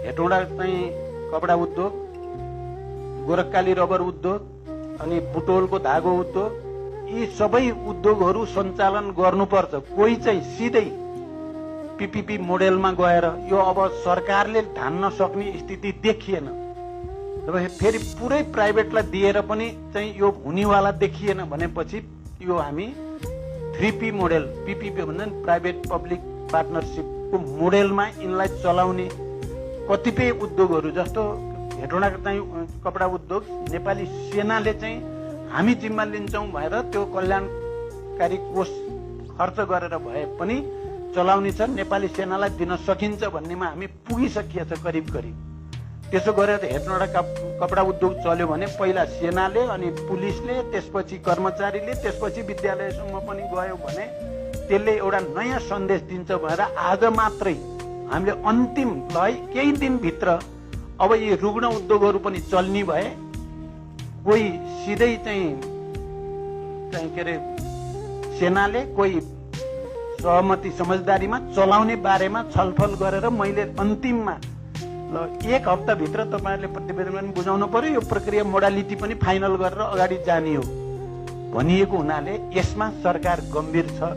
हेटौँडा चाहिँ कपडा उद्योग, गोरखकाली रबर उद्योग अनि बुटोलको धागो उद्योग, यी सबै उद्योगहरू सञ्चालन गर्नुपर्छ। कोही चाहिँ सिधै पीपीपी मोडेलमा गएर यो अब सरकारले धान्न सक्ने स्थिति देखिएन। जब फेरि पुरै प्राइभेटलाई दिएर पनि चाहिँ यो हुनेवाला देखिएन भनेपछि यो हामी 3P मोडेल, पीपीपी भन्दा प्राइभेट पब्लिक पार्टनरसिपको मोडेलमा यिनलाई चलाउने कतिपय उद्योगहरू जस्तो हेटौँडाको चाहिँ कपडा उद्योग नेपाली सेनाले चाहिँ हामी जिम्मा लिन्छौँ भएर त्यो कल्याणकारी कोष खर्च गरेर भए पनि चलाउने छ, नेपाली सेनालाई दिन सकिन्छ भन्नेमा हामी पुगिसकिएछ करिब करिब। त्यसो गरेर हेटौँडा कपडा उद्योग चल्यो भने पहिला सेनाले अनि पुलिसले त्यसपछि कर्मचारीले त्यसपछि विद्यालयसम्म पनि गयो भने त्यसले एउटा नयाँ सन्देश दिन्छ भनेर आज मात्रै हामीले अन्तिम केही दिनभित्र अब यी रुग्ण उद्योगहरू पनि चल्ने भए कोही सिधै चाहिँ के अरे सेनाले कोही सहमति समझदारीमा चलाउने बारेमा छलफल गरेर मैले अन्तिममा ल 1 हप्ताभित्र तपाईहरुले प्रतिवेदन बुझाउनु पर्यो, यो प्रक्रिया मोडालिटी पनि फाइनल गरेर अगाडि जाने हो भनिएको हुनाले यसमा सरकार गम्भीर छ।